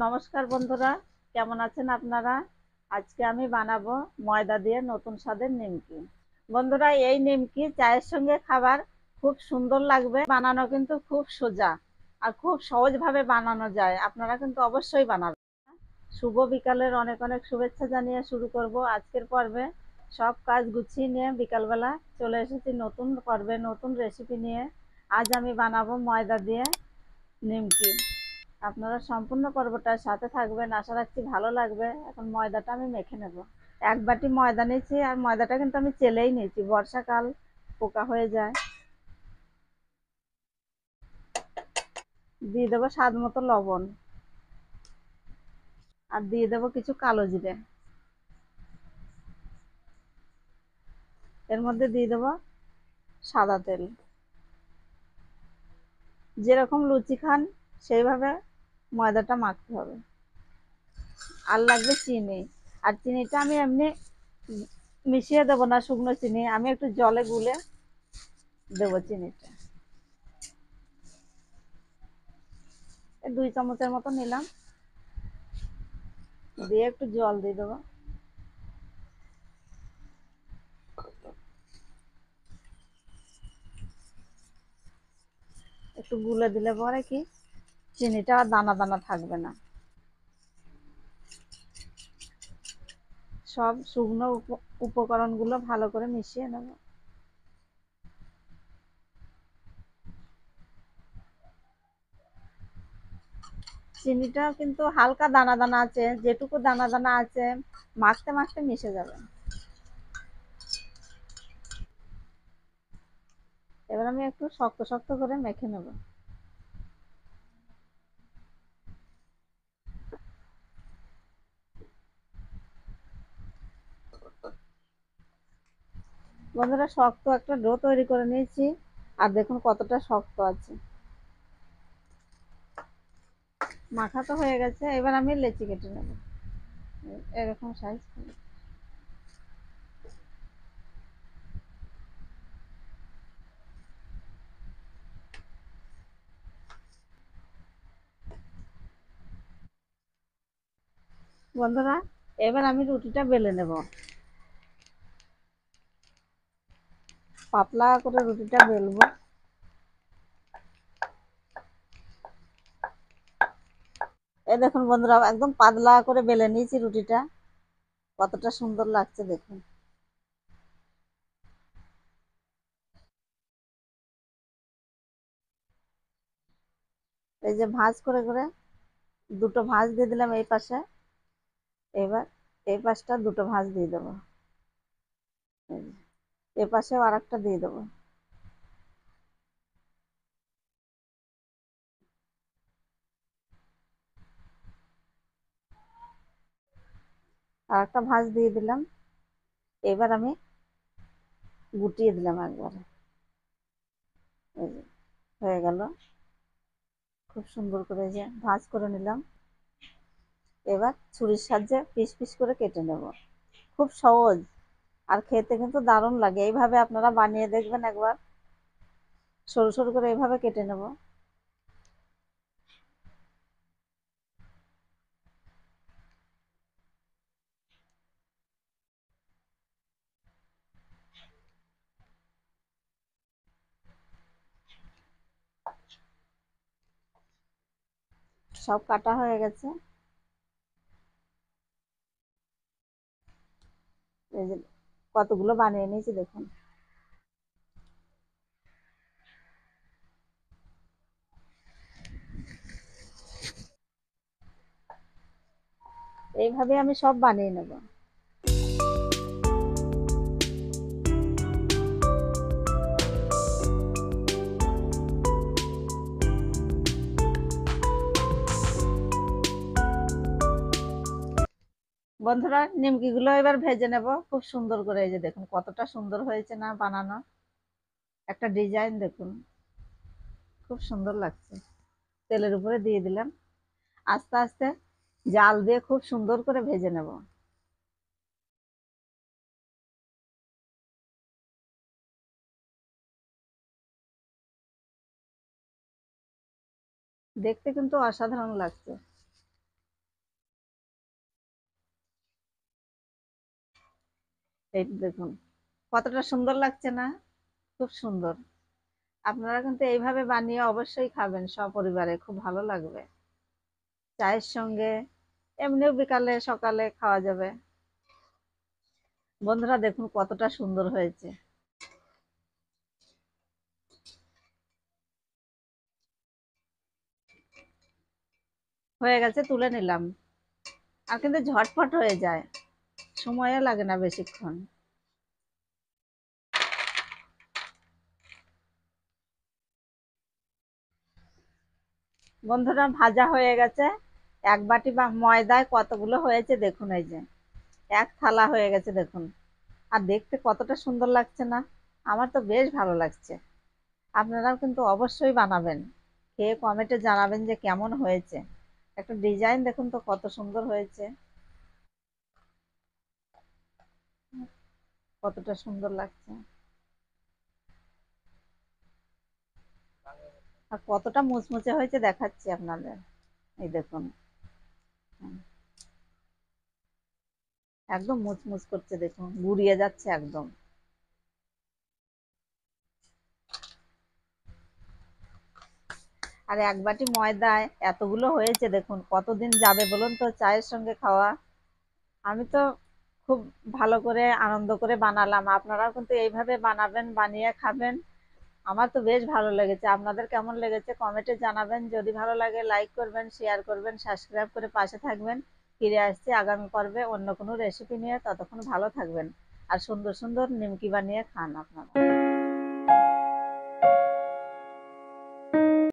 নমস্কার বন্ধুরা, কেমন আছেন আপনারা? আজকে আমি বানাবো ময়দা দিয়ে নতুন স্বাদের নিমকি। বন্ধুরা, এই নিমকি চায়ের সঙ্গে খাবার খুব সুন্দর লাগবে। বানানো কিন্তু খুব সোজা আর খুব সহজভাবে বানানো যায়। আপনারা কিন্তু অবশ্যই বানাবেন। শুভ বিকালের অনেক অনেক শুভেচ্ছা জানিয়ে শুরু করব আজকের পর্বে। সব কাজ গুছিয়ে নিয়ে বিকালবেলা চলে এসেছি নতুন পর্বে, নতুন রেসিপি নিয়ে। আজ আমি বানাবো ময়দা দিয়ে নিমকি। আপনারা সম্পূর্ণ পর্বটার সাথে থাকবেন, আশা রাখছি ভালো লাগবে। এখন ময়দাটা আমি মেখে নেব। এক বাটি ময়দা নিয়েছি, আর ময়দাটা কিন্তু আমি চেলেই নিয়েছি, বর্ষাকাল পোকা হয়ে যায়। দিয়ে দেবো স্বাদ মতো লবণ, আর দিয়ে দেবো কিছু কালো জিরে। এর মধ্যে দিয়ে দেবো সাদা তেল। যেরকম লুচি খান সেইভাবে ময়দাটা মাখতে হবে। আর লাগবে চিনি। আর চিনিটা আমি এমনি মিশিয়ে দেবো না, শুকনো চিনি আমি একটু জলে গুলে দেবো চিনিটা। 2 চামচের মতো নিলাম, দিয়ে একটু জল দিয়ে দেবো। একটু গুলে দিলে পরে কি চিনিটা আর দানা দানা থাকবে না। সব শুকনো উপকরণগুলো ভালো করে মিশিয়ে নেব। চিনিটা কিন্তু হালকা দানা দানা আছে, যেটুকু দানা দানা আছে মাখতে মাখতে মিশে যাবে। এবার আমি একটু শক্ত শক্ত করে মেখে নেব। বন্ধুরা, শক্ত একটা ডো তৈরি করে নিয়েছি, আর দেখুন কতটা শক্ত আছে। মাখা তো হয়ে গেছে, এবার আমি লেচি কেটে নেব এরকম সাইজ। বন্ধুরা, এবার আমি রুটিটা বেলে নেব। পাতলা করে রুটিটা বেলবো। এই দেখুন বন্ধুরা, একদম পাতলা করে বেলে নিয়েছি রুটিটা। কতটা সুন্দর লাগছে দেখুন। এই যে ভাঁজ করে করে দুটো ভাঁজ দিয়ে দিলাম এই পাশে। এবার এই পাশটা দুটো ভাঁজ দিয়ে দেবো। এই যে, এ পাশেও আর একটা দিয়ে দেবো। আর একটা ভাঁজ দিয়ে দিলাম। এবার আমি গুটিয়ে দিলাম একবারে। এই যে হয়ে গেল। খুব সুন্দর করে যে ভাঁজ করে নিলাম। এবার ছুরির সাহায্যে পিস পিস করে কেটে নেব। খুব সহজ, আর খেতে কিন্তু দারুণ লাগে। এইভাবে আপনারা বানিয়ে দেখবেন একবার। সরু সরু করে এইভাবে কেটে নেব। সব কাটা হয়ে গেছে। এই যে কতগুলো বানিয়ে নিয়েছি দেখুন। এইভাবে আমি সব বানিয়ে নেব। বন্ধুরা, নিমকিগুলো এবার ভেজে নেব খুব সুন্দর করে। এই যে দেখুন কতটা সুন্দর হয়েছে না বানানো। একটা ডিজাইন দেখুন, খুব সুন্দর লাগছে। তেলের উপরে দিয়ে দিলাম। আস্তে আস্তে জাল দিয়ে খুব সুন্দর করে ভেজে নেব। দেখতে কিন্তু অসাধারণ লাগছে। এই দেখুন কতটা সুন্দর লাগছে না, খুব সুন্দর। আপনারা কিন্তু এইভাবে বানিয়ে অবশ্যই খাবেন সপরিবারে, খুব ভালো লাগবে। চায়ের সঙ্গে, এমনিও বিকালে সকালে খাওয়া যাবে। বন্ধুরা দেখুন কতটা সুন্দর হয়েছে। হয়ে গেছে, তুলে নিলাম। আর কিন্তু ঝটপট হয়ে যায়, সময়ও লাগে না বেশিক্ষণ। বন্ধুরা ভাজা হয়ে গেছে। এক বাটি বা ময়দায় কতগুলো হয়েছে দেখুন, এই যে এক থালা হয়ে গেছে দেখুন। আর দেখতে কতটা সুন্দর লাগছে না, আমার তো বেশ ভালো লাগছে। আপনারাও কিন্তু অবশ্যই বানাবেন, খেয়ে কমেন্টে জানাবেন যে কেমন হয়েছে। একটা ডিজাইন দেখুন তো কত সুন্দর হয়েছে, কতটা সুন্দর লাগছে। আর কতটা মুচমুচে হয়েছে দেখাচ্ছি আপনাদের, এই দেখুন। হুম, একদম মুচমুচ করছে দেখুন, গুড়িয়ে যাচ্ছে একদম। আর এক বাটি ময়দায় এতগুলো হয়েছে দেখুন, কতদিন যাবে বলুন তো চায়ের সঙ্গে খাওয়া। আমি তো খুব ভালো করে আনন্দ করে বানালাম, আপনারাও কিন্তু এইভাবে বানাবেন, বানিয়ে খাবেন। আমার তো বেশ ভালো লেগেছে। আপনাদের কেমন লেগেছে কমেন্টে জানাবেন। যদি ভালো লাগে লাইক করবেন, শেয়ার করবেন, সাবস্ক্রাইব করে পাশে থাকবেন। ফিরে আসছি আগামী পর্বে অন্য কোনো রেসিপি নিয়ে। ততক্ষণ ভালো থাকবেন আর সুন্দর সুন্দর নিমকি বানিয়ে খান আপনারা।